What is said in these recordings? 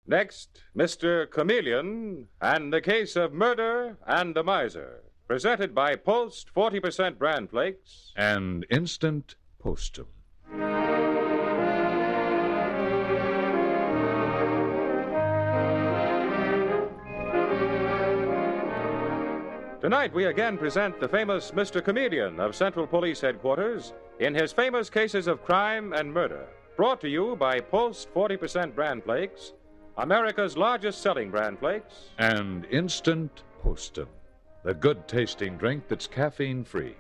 Next, Mr. Chameleon and the Case of Murder and the Miser, presented by Post 40% Bran Flakes and Instant Postum. Tonight we again present the famous Mr. Chameleon of Central Police Headquarters in his famous cases of crime and murder, brought to you by Post 40% Bran Flakes, America's largest selling Bran Flakes, and Instant Postum, the good-tasting drink that's caffeine-free,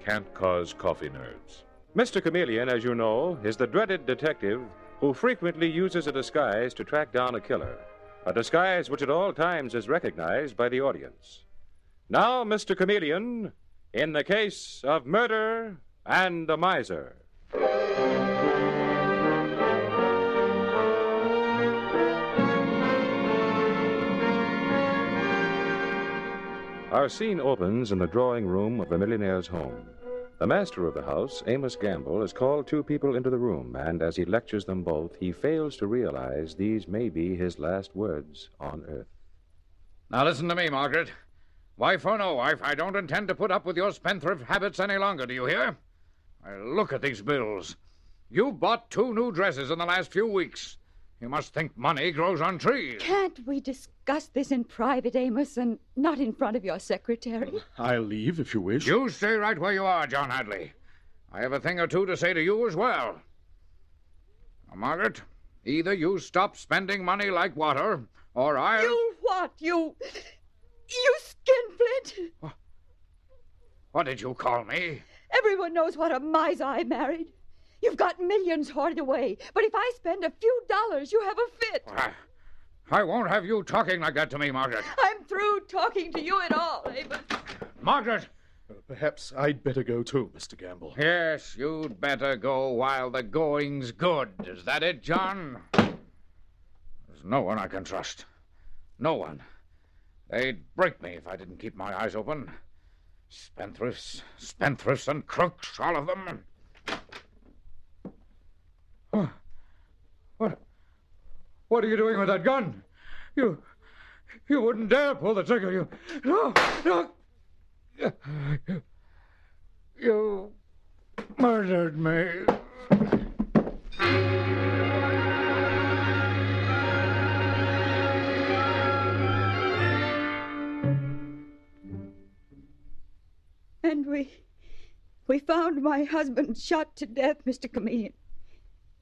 can't cause coffee nerves. Mr. Chameleon, as you know, is the dreaded detective who frequently uses a disguise to track down a killer, a disguise which at all times is recognized by the audience. Now, Mr. Chameleon, in the Case of Murder and the Miser. Our scene opens in the drawing room of a millionaire's home. The master of the house, Amos Gamble, has called two people into the room, and as he lectures them both, he fails to realize these may be his last words on earth. Now listen to me, Margaret. Wife or no wife, I don't intend to put up with your spendthrift habits any longer, do you hear? Look at these bills. You bought 2 new dresses in the last few weeks. You must think money grows on trees. Can't we discuss this in private, Amos, and not in front of your secretary? I'll leave if you wish. You stay right where you are, John Hadley. I have a thing or two to say to you as well. Now, Margaret, either you stop spending money like water, or I'll... You what? You skinflint! What did you call me? Everyone knows what a miser I married. You've got millions hoarded away, but if I spend a few dollars, you have a fit. I won't have you talking like that to me, Margaret. I'm through talking to you at all, Amos. Margaret! Perhaps I'd better go too, Mr. Gamble. Yes, you'd better go while the going's good. Is that it, John? There's no one I can trust. No one. They'd break me if I didn't keep my eyes open. Spendthrifts and crooks, all of them. What are you doing with that gun? You wouldn't dare pull the trigger. No. You murdered me. And we found my husband shot to death, Mr. Chameleon,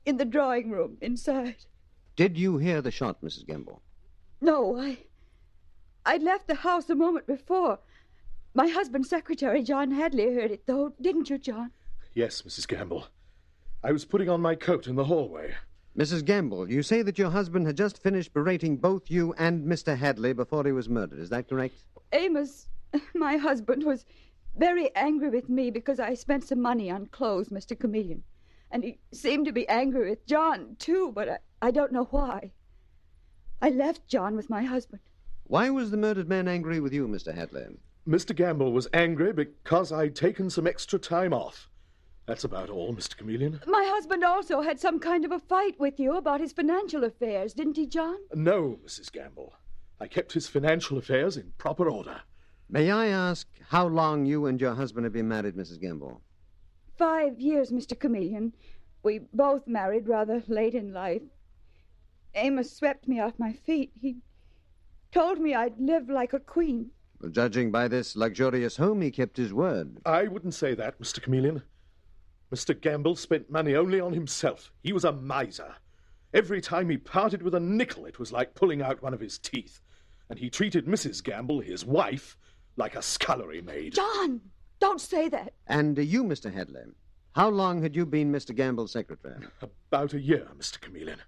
in the drawing room inside. Did you hear the shot, Mrs. Gamble? No, I'd left the house a moment before. My husband's secretary, John Hadley, heard it, though. Didn't you, John? Yes, Mrs. Gamble. I was putting on my coat in the hallway. Mrs. Gamble, you say that your husband had just finished berating both you and Mr. Hadley before he was murdered. Is that correct? Amos, my husband, was very angry with me because I spent some money on clothes, Mr. Chameleon. And he seemed to be angry with John, too, but I don't know why. I left John with my husband. Why was the murdered man angry with you, Mr. Hadley? Mr. Gamble was angry because I'd taken some extra time off. That's about all, Mr. Chameleon. My husband also had some kind of a fight with you about his financial affairs, didn't he, John? No, Mrs. Gamble. I kept his financial affairs in proper order. May I ask how long you and your husband have been married, Mrs. Gamble? 5 years, Mr. Chameleon. We both married rather late in life. Amos swept me off my feet. He told me I'd live like a queen. Well, judging by this luxurious home, he kept his word. I wouldn't say that, Mr. Chameleon. Mr. Gamble spent money only on himself. He was a miser. Every time he parted with a nickel, it was like pulling out one of his teeth. And he treated Mrs. Gamble, his wife, like a scullery maid. John, don't say that. And you, Mr. Hadley, how long had you been Mr. Gamble's secretary? About a year, Mr. Chameleon.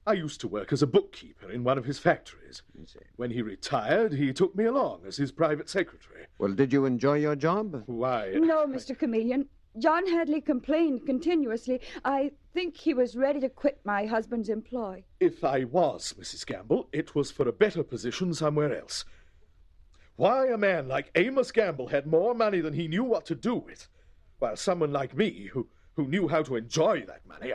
I used to work as a bookkeeper in one of his factories. I see. When he retired, he took me along as his private secretary. Well, did you enjoy your job? Why... No, Mr. Chameleon. John Hadley complained continuously. I think he was ready to quit my husband's employ. If I was, Mrs. Gamble, it was for a better position somewhere else. Why a man like Amos Gamble had more money than he knew what to do with, while someone like me, who knew how to enjoy that money,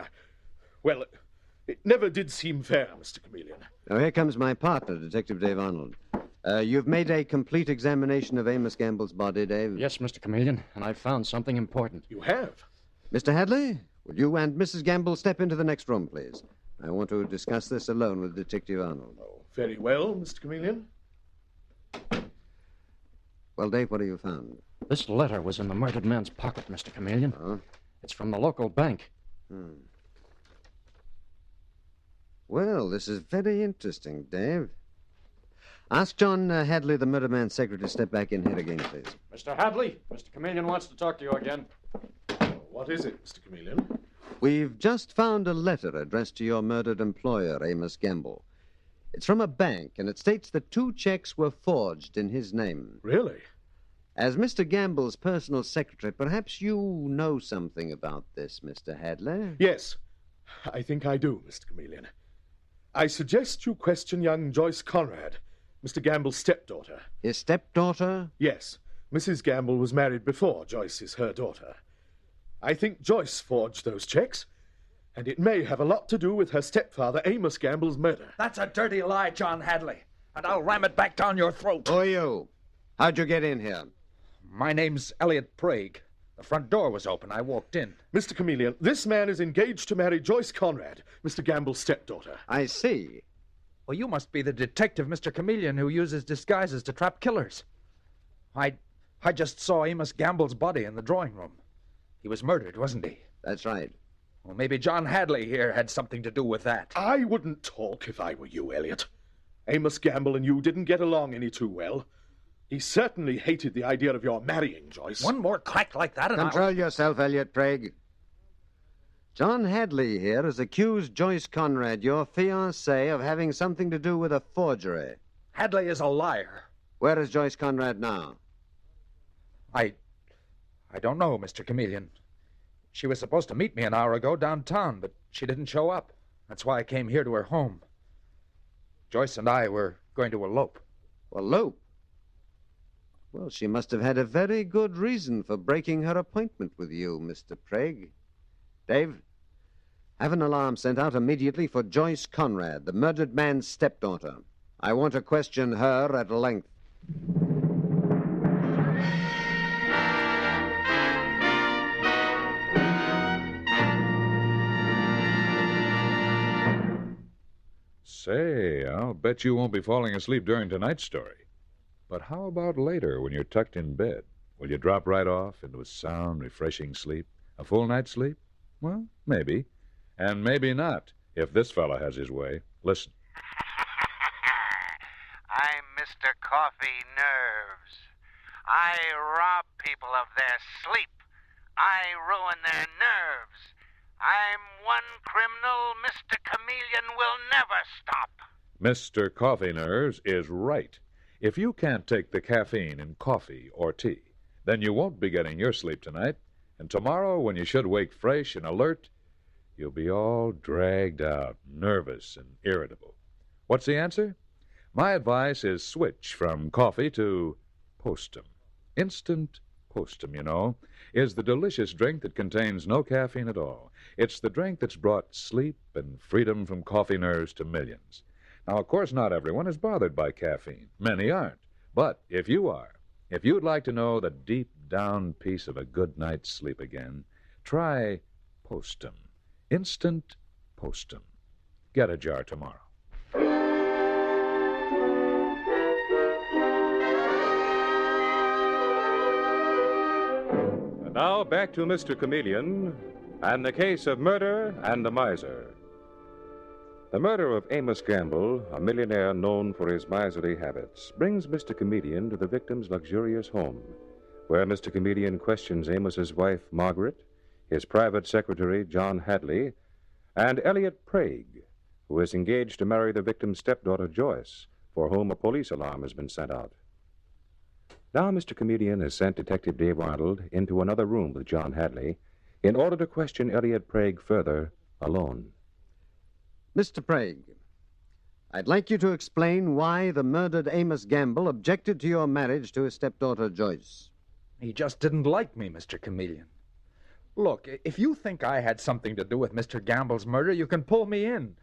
It never did seem fair, Mr. Chameleon. Now, here comes my partner, Detective Dave Arnold. You've made a complete examination of Amos Gamble's body, Dave? Yes, Mr. Chameleon, and I've found something important. You have? Mr. Hadley, will you and Mrs. Gamble step into the next room, please? I want to discuss this alone with Detective Arnold. Oh, very well, Mr. Chameleon. Well, Dave, what have you found? This letter was in the murdered man's pocket, Mr. Chameleon. Oh? It's from the local bank. Well, this is very interesting, Dave. Ask John Hadley, the murdered man's secretary, to step back in here again, please. Mr. Hadley, Mr. Chameleon wants to talk to you again. What is it, Mr. Chameleon? We've just found a letter addressed to your murdered employer, Amos Gamble. It's from a bank, and it states that 2 checks were forged in his name. Really? As Mr. Gamble's personal secretary, perhaps you know something about this, Mr. Hadley? Yes, I think I do, Mr. Chameleon. I suggest you question young Joyce Conrad, Mr. Gamble's stepdaughter. His stepdaughter? Yes, Mrs. Gamble was married before Joyce is her daughter. I think Joyce forged those checks, and it may have a lot to do with her stepfather, Amos Gamble's murder. That's a dirty lie, John Hadley, and I'll ram it back down your throat. Who are you? How'd you get in here? My name's Elliot Prague. The front door was open. I walked in. Mr. Chameleon, this man is engaged to marry Joyce Conrad, Mr. Gamble's stepdaughter. I see. Well, you must be the detective, Mr. Chameleon, who uses disguises to trap killers. I just saw Amos Gamble's body in the drawing room. He was murdered, wasn't he? That's right. Well, maybe John Hadley here had something to do with that. I wouldn't talk if I were you, Elliot. Amos Gamble and you didn't get along any too well. He certainly hated the idea of your marrying Joyce. One more crack like that and Control yourself, Elliot Prague. John Hadley here has accused Joyce Conrad, your fiancée, of having something to do with a forgery. Hadley is a liar. Where is Joyce Conrad now? I don't know, Mr. Chameleon. She was supposed to meet me an hour ago downtown, but she didn't show up. That's why I came here to her home. Joyce and I were going to elope. Elope? Well, she must have had a very good reason for breaking her appointment with you, Mr. Prague. Dave, have an alarm sent out immediately for Joyce Conrad, the murdered man's stepdaughter. I want to question her at length. Say, I'll bet you won't be falling asleep during tonight's story. But how about later when you're tucked in bed? Will you drop right off into a sound, refreshing sleep? A full night's sleep? Well, maybe. And maybe not, if this fella has his way. Listen. I'm Mr. Coffee Nerves. I rob people of their sleep. I ruin their nerves. I'm one criminal Mr. Chameleon will never stop. Mr. Coffee Nerves is right. If you can't take the caffeine in coffee or tea, then you won't be getting your sleep tonight. And tomorrow, when you should wake fresh and alert, you'll be all dragged out, nervous and irritable. What's the answer? My advice is switch from coffee to Postum. Instant Postum, you know, is the delicious drink that contains no caffeine at all. It's the drink that's brought sleep and freedom from coffee nerves to millions. Now, of course, not everyone is bothered by caffeine. Many aren't. But if you are, if you'd like to know the deep down peace of a good night's sleep again, try Postum. Instant Postum. Get a jar tomorrow. And now back to Mr. Chameleon and the case of murder and the miser. The murder of Amos Gamble, a millionaire known for his miserly habits, brings Mr. Chameleon to the victim's luxurious home, where Mr. Chameleon questions Amos's wife, Margaret, his private secretary, John Hadley, and Elliot Prague, who is engaged to marry the victim's stepdaughter, Joyce, for whom a police alarm has been sent out. Now Mr. Chameleon has sent Detective Dave Arnold into another room with John Hadley in order to question Elliot Prague further alone. Mr. Prague, I'd like you to explain why the murdered Amos Gamble objected to your marriage to his stepdaughter, Joyce. He just didn't like me, Mr. Chameleon. Look, if you think I had something to do with Mr. Gamble's murder, you can pull me in.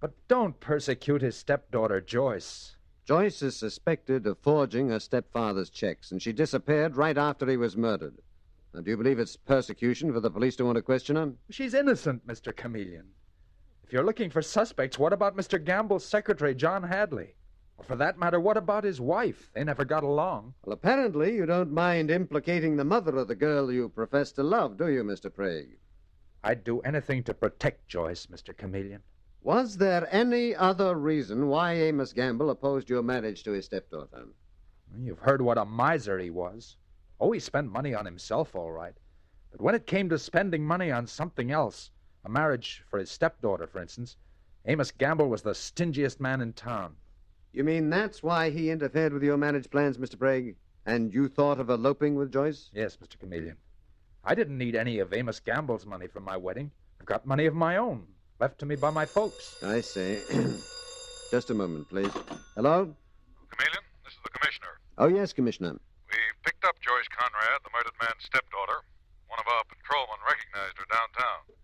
But don't persecute his stepdaughter, Joyce. Joyce is suspected of forging her stepfather's checks, and she disappeared right after he was murdered. Now, do you believe it's persecution for the police to want to question her? She's innocent, Mr. Chameleon. If you're looking for suspects, what about Mr. Gamble's secretary, John Hadley? Or for that matter, what about his wife? They never got along. Well, apparently you don't mind implicating the mother of the girl you profess to love, do you, Mr. Prague? I'd do anything to protect Joyce, Mr. Chameleon. Was there any other reason why Amos Gamble opposed your marriage to his stepdaughter? You've heard what a miser he was. Oh, he spent money on himself, all right. But when it came to spending money on something else, a marriage for his stepdaughter, for instance, Amos Gamble was the stingiest man in town. You mean that's why he interfered with your marriage plans, Mr. Prague? And you thought of eloping with Joyce? Yes, Mr. Chameleon. I didn't need any of Amos Gamble's money for my wedding. I've got money of my own, left to me by my folks. I see. Just a moment, please. Hello? Chameleon, this is the commissioner. Oh, yes, Commissioner. We picked up Joyce Conrad, the murdered man's stepdaughter. One of our patrolmen recognized her downtown.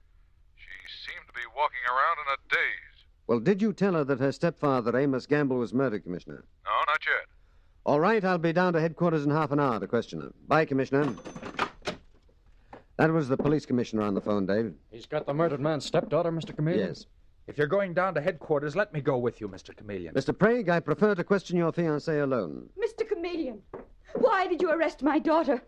She seemed to be walking around in a daze. Well, did you tell her that her stepfather, Amos Gamble, was murdered, Commissioner? No, not yet. All right, I'll be down to headquarters in half an hour to question her. Bye, Commissioner. That was the police commissioner on the phone, Dave. He's got the murdered man's stepdaughter, Mr. Chameleon? Yes. If you're going down to headquarters, let me go with you, Mr. Chameleon. Mr. Prague, I prefer to question your fiancée alone. Mr. Chameleon, why did you arrest my daughter?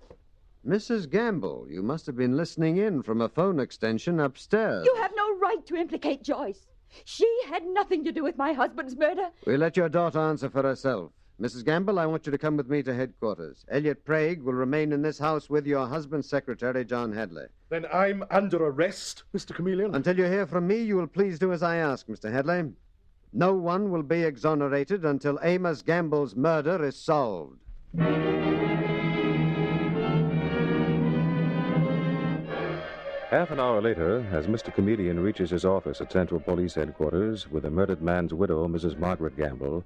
Mrs. Gamble, you must have been listening in from a phone extension upstairs. You have no right to implicate Joyce. She had nothing to do with my husband's murder. We'll let your daughter answer for herself. Mrs. Gamble, I want you to come with me to headquarters. Elliot Prague will remain in this house with your husband's secretary, John Hadley. Then I'm under arrest, Mr. Chameleon. Until you hear from me, you will please do as I ask, Mr. Hadley. No one will be exonerated until Amos Gamble's murder is solved. Half an hour later, as Mr. Chameleon reaches his office at Central Police Headquarters with the murdered man's widow, Mrs. Margaret Gamble,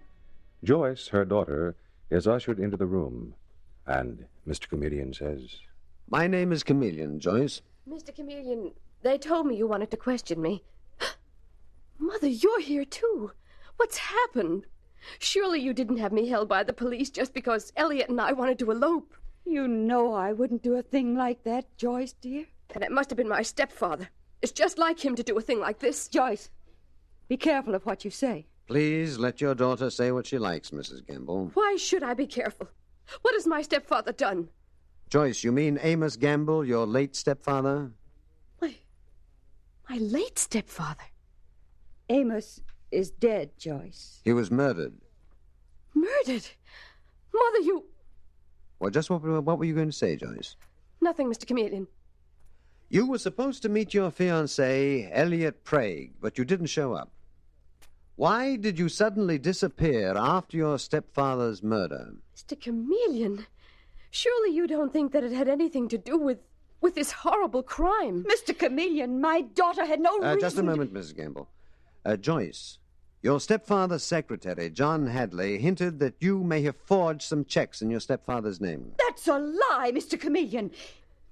Joyce, her daughter, is ushered into the room. And Mr. Chameleon says, My name is Chameleon, Joyce. Mr. Chameleon, they told me you wanted to question me. Mother, you're here, too. What's happened? Surely you didn't have me held by the police just because Elliot and I wanted to elope. You know I wouldn't do a thing like that, Joyce, dear. And it must have been my stepfather. It's just like him to do a thing like this. Joyce, be careful of what you say. Please let your daughter say what she likes, Mrs. Gamble. Why should I be careful? What has my stepfather done? Joyce, you mean Amos Gamble, your late stepfather? My late stepfather? Amos is dead, Joyce. He was murdered. Murdered? Mother, you... Well, just what were you going to say, Joyce? Nothing, Mr. Chameleon. You were supposed to meet your fiancé, Elliot Prague, but you didn't show up. Why did you suddenly disappear after your stepfather's murder? Mr. Chameleon, surely you don't think that it had anything to do with this horrible crime? Mr. Chameleon, my daughter had no reason... Just a moment, Mrs. Gamble. Joyce, your stepfather's secretary, John Hadley, hinted that you may have forged some checks in your stepfather's name. That's a lie, Mr. Chameleon.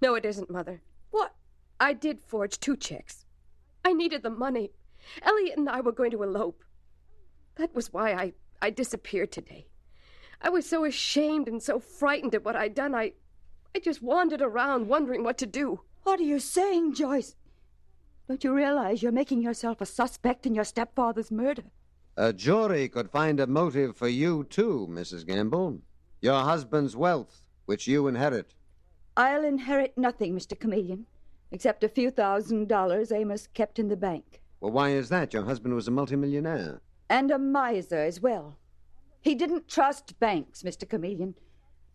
No, it isn't, Mother. What? I did forge 2 checks. I needed the money. Elliot and I were going to elope. That was why I disappeared today. I was so ashamed and so frightened at what I'd done, I just wandered around wondering what to do. What are you saying, Joyce? Don't you realize you're making yourself a suspect in your stepfather's murder? A jury could find a motive for you, too, Mrs. Gamble. Your husband's wealth, which you inherit. I'll inherit nothing, Mr. Chameleon, except a few $1,000s Amos kept in the bank. Well, why is that? Your husband was a multimillionaire. And a miser as well. He didn't trust banks, Mr. Chameleon.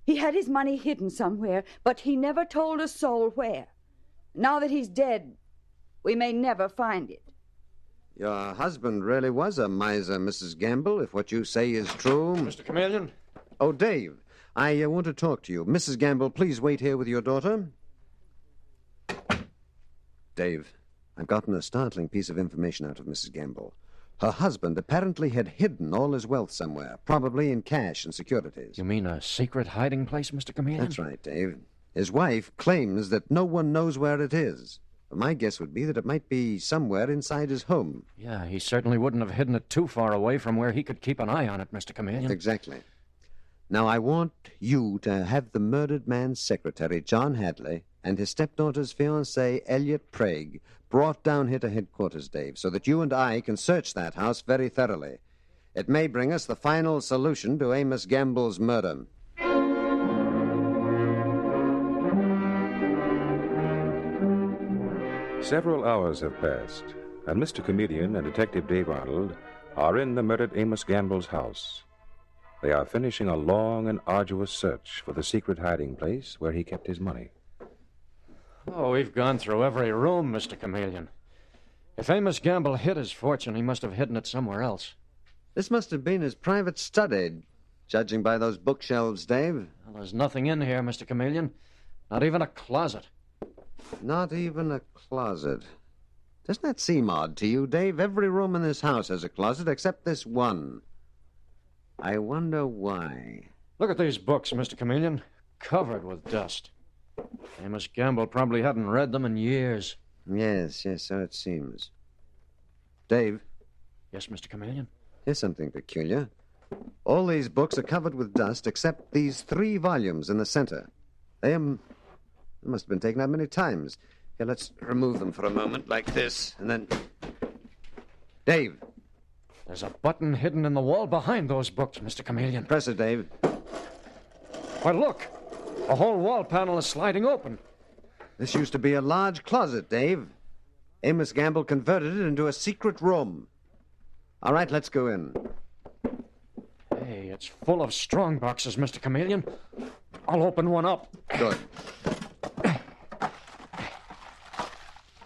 He had his money hidden somewhere, but he never told a soul where. Now that he's dead, we may never find it. Your husband really was a miser, Mrs. Gamble, if what you say is true. Mr. Chameleon? Oh, Dave, I want to talk to you. Mrs. Gamble, please wait here with your daughter. Dave, I've gotten a startling piece of information out of Mrs. Gamble. Her husband apparently had hidden all his wealth somewhere, probably in cash and securities. You mean a secret hiding place, Mr. Chameleon? That's right, Dave. His wife claims that no one knows where it is. My guess would be that it might be somewhere inside his home. Yeah, he certainly wouldn't have hidden it too far away from where he could keep an eye on it, Mr. Chameleon. Exactly. Now, I want you to have the murdered man's secretary, John Hadley, and his stepdaughter's fiancé, Elliot Prague, brought down here to headquarters, Dave, so that you and I can search that house very thoroughly. It may bring us the final solution to Amos Gamble's murder. Several hours have passed, and Mr. Chameleon and Detective Dave Arnold are in the murdered Amos Gamble's house. They are finishing a long and arduous search for the secret hiding place where he kept his money. Oh, we've gone through every room, Mr. Chameleon. If Amos Gamble hid his fortune, he must have hidden it somewhere else. This must have been his private study, judging by those bookshelves, Dave. Well, there's nothing in here, Mr. Chameleon. Not even a closet. Not even a closet. Doesn't that seem odd to you, Dave? Every room in this house has a closet except this one. I wonder why. Look at these books, Mr. Chameleon. Covered with dust. Amos Gamble probably hadn't read them in years. Yes, so it seems. Dave? Yes, Mr. Chameleon? Here's something peculiar. All these books are covered with dust except these 3 volumes in the center. They must have been taken out many times. Here, let's remove them for a moment like this, and then... Dave! There's a button hidden in the wall behind those books, Mr. Chameleon. Press it, Dave. Why, look! The whole wall panel is sliding open. This used to be a large closet, Dave. Amos Gamble converted it into a secret room. All right, let's go in. Hey, it's full of strong boxes, Mr. Chameleon. I'll open one up. Good.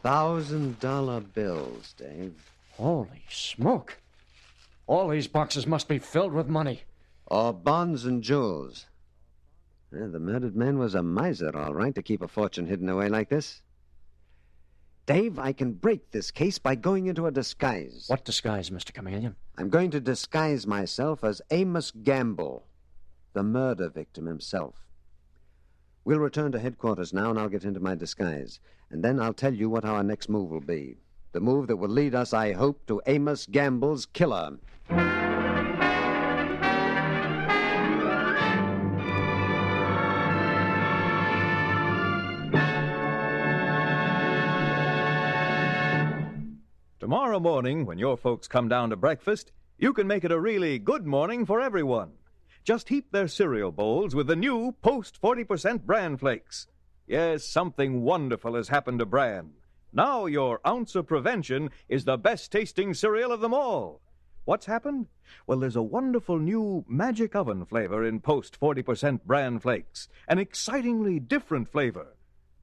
$1,000 bills, Dave. Holy smoke. All these boxes must be filled with money. Or bonds and jewels. Yeah, the murdered man was a miser, all right, to keep a fortune hidden away like this. Dave, I can break this case by going into a disguise. What disguise, Mr. Chameleon? I'm going to disguise myself as Amos Gamble, the murder victim himself. We'll return to headquarters now, and I'll get into my disguise. And then I'll tell you what our next move will be. The move that will lead us, I hope, to Amos Gamble's killer. Tomorrow morning, when your folks come down to breakfast, you can make it a really good morning for everyone. Just heap their cereal bowls with the new Post 40% Bran Flakes. Yes, something wonderful has happened to Bran. Now your ounce of prevention is the best-tasting cereal of them all. What's happened? Well, there's a wonderful new magic oven flavor in Post 40% Bran Flakes. An excitingly different flavor.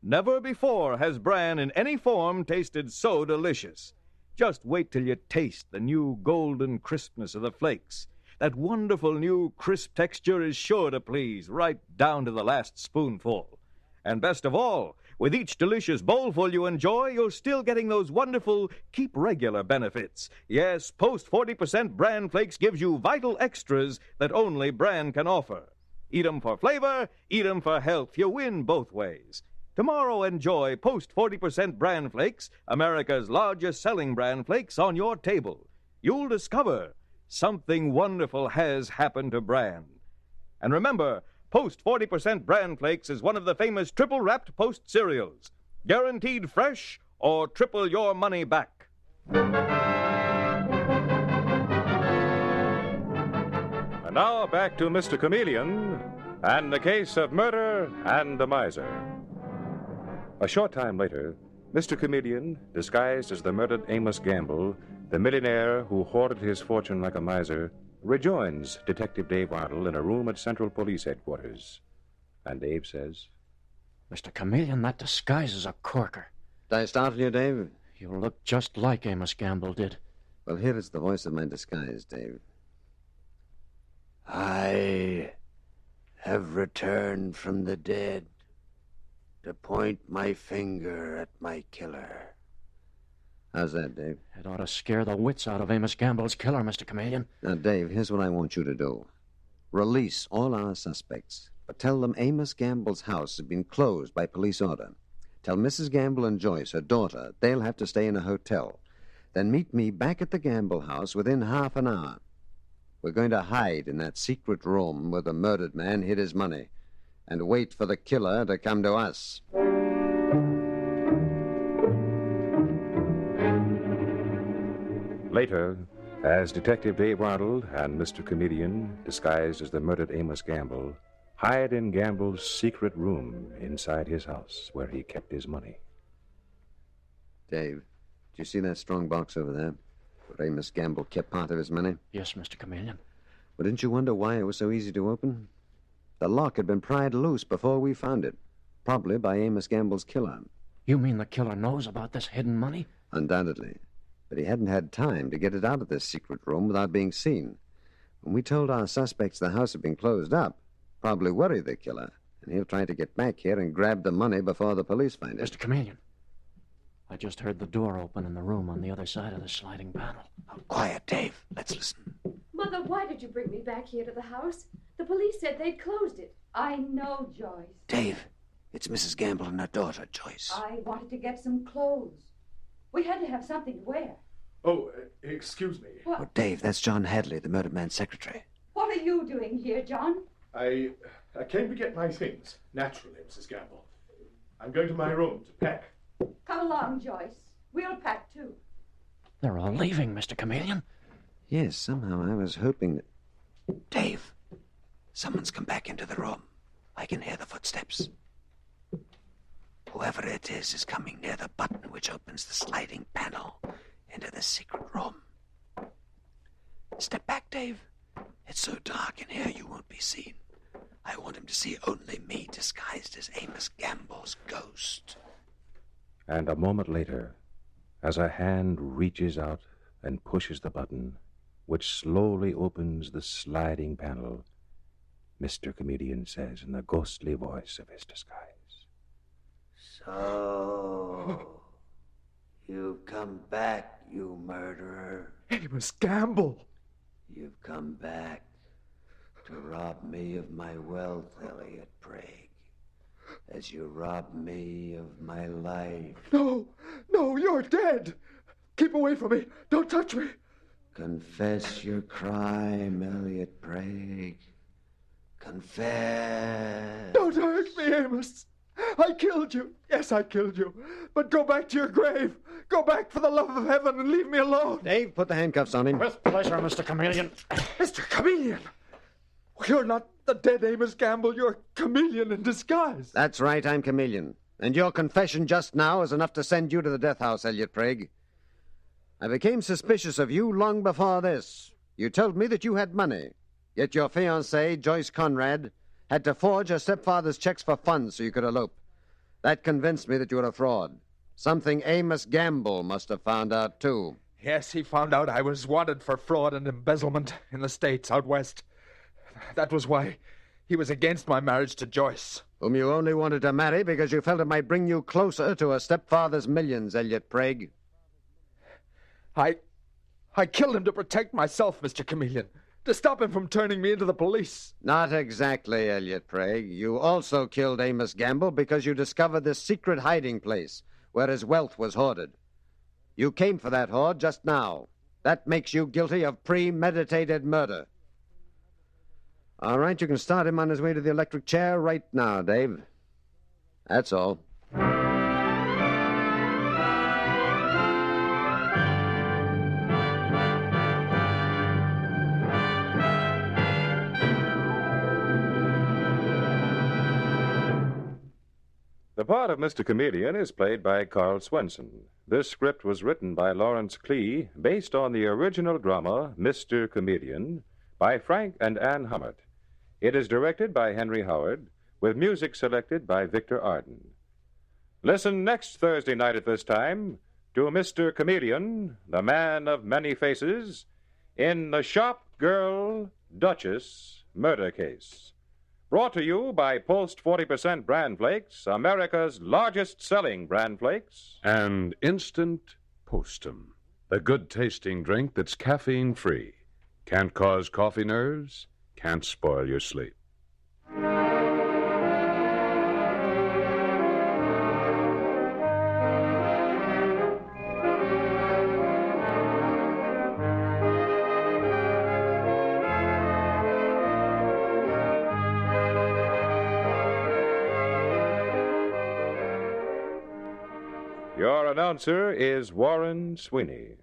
Never before has Bran in any form tasted so delicious. Just wait till you taste the new golden crispness of the flakes. That wonderful new crisp texture is sure to please, right down to the last spoonful. And best of all, with each delicious bowlful you enjoy, you're still getting those wonderful keep regular benefits. Yes, Post 40% Bran Flakes gives you vital extras that only Bran can offer. Eat 'em for flavor, eat 'em for health. You win both ways. Tomorrow, enjoy Post 40% Bran Flakes, America's largest selling Bran Flakes, on your table. You'll discover something wonderful has happened to Bran. And remember, Post 40% Bran Flakes is one of the famous triple-wrapped Post cereals. Guaranteed fresh or triple your money back. And now back to Mr. Chameleon and the case of murder and the miser. A short time later, Mr. Chameleon, disguised as the murdered Amos Gamble, the millionaire who hoarded his fortune like a miser, rejoins Detective Dave Arnold in a room at Central Police Headquarters. And Dave says, Mr. Chameleon, that disguise is a corker. Did I startle you, Dave? You look just like Amos Gamble did. Well, here is the voice of my disguise, Dave. I have returned from the dead to point my finger at my killer. How's that, Dave? It ought to scare the wits out of Amos Gamble's killer, Mr. Chameleon. Now, Dave, here's what I want you to do. Release all our suspects, But tell them Amos Gamble's house has been closed by police order. Tell Mrs. Gamble and Joyce, her daughter, they'll have to stay in a hotel. Then meet me back at the Gamble house within half an hour. We're going to hide in that secret room where the murdered man hid his money and wait for the killer to come to us. Later, as Detective Dave Arnold and Mr. Chameleon, disguised as the murdered Amos Gamble, hide in Gamble's secret room inside his house where he kept his money. Dave, do you see that strong box over there where Amos Gamble kept part of his money? Yes, Mr. Chameleon. But didn't you wonder why it was so easy to open? The lock had been pried loose before we found it, probably by Amos Gamble's killer. You mean the killer knows about this hidden money? Undoubtedly. But he hadn't had time to get it out of this secret room without being seen. When we told our suspects the house had been closed up, probably worried the killer, and he'll try to get back here and grab the money before the police find it. Mr. Chameleon, I just heard the door open in the room on the other side of the sliding panel. Oh, quiet, Dave. Let's listen. Mother, why did you bring me back here to the house? The police said they'd closed it. I know, Joyce. Dave, it's Mrs. Gamble and her daughter, Joyce. I wanted to get some clothes. We had to have something to wear. Oh, excuse me. Oh, Dave, that's John Hadley, the murdered man's secretary. What are you doing here, John? I came to get my things, naturally, Mrs. Gamble. I'm going to my room to pack. Come along, Joyce. We'll pack, too. They're all leaving, Mr. Chameleon. Yes, somehow I was hoping that... Dave, someone's come back into the room. I can hear the footsteps. Whoever it is coming near the button which opens the sliding panel into the secret room. Step back, Dave. It's so dark in here you won't be seen. I want him to see only me disguised as Amos Gamble's ghost. And a moment later, as a hand reaches out and pushes the button, which slowly opens the sliding panel, Mr. Chameleon says in the ghostly voice of his disguise, So, you've come back, you murderer. Amos Gamble! You've come back to rob me of my wealth, Elliot Prague, as you robbed me of my life. No, you're dead! Keep away from me! Don't touch me! Confess your crime, Elliot Prague. Confess. Don't hurt me, Amos! I killed you. Yes, I killed you. But go back to your grave. Go back for the love of heaven and leave me alone. Dave, put the handcuffs on him. With pleasure, Mr. Chameleon. Mr. Chameleon! You're not the dead Amos Gamble. You're Chameleon in disguise. That's right, I'm Chameleon. And your confession just now is enough to send you to the death house, Elliot Prague. I became suspicious of you long before this. You told me that you had money. Yet your fiancée, Joyce Conrad, had to forge her stepfather's checks for funds so you could elope. That convinced me that you were a fraud. Something Amos Gamble must have found out, too. Yes, he found out I was wanted for fraud and embezzlement in the States out west. That was why he was against my marriage to Joyce. Whom you only wanted to marry because you felt it might bring you closer to her stepfather's millions, Elliot Prague. I killed him to protect myself, Mr. Chameleon. To stop him from turning me into the police. Not exactly, Elliot Prague. You also killed Amos Gamble because you discovered this secret hiding place where his wealth was hoarded. You came for that hoard just now. That makes you guilty of premeditated murder. All right, you can start him on his way to the electric chair right now, Dave. That's all. The part of Mr. Chameleon is played by Carl Swenson. This script was written by Lawrence Klee, based on the original drama Mr. Chameleon by Frank and Ann Hummert. It is directed by Henry Howard, with music selected by Victor Arden. Listen next Thursday night at this time to Mr. Chameleon, the man of many faces, in the Shop Girl Duchess murder case. Brought to you by Post 40% Bran Flakes, America's largest selling Bran Flakes. And Instant Postum, the good-tasting drink that's caffeine-free. Can't cause coffee nerves, can't spoil your sleep. Your announcer is Warren Sweeney.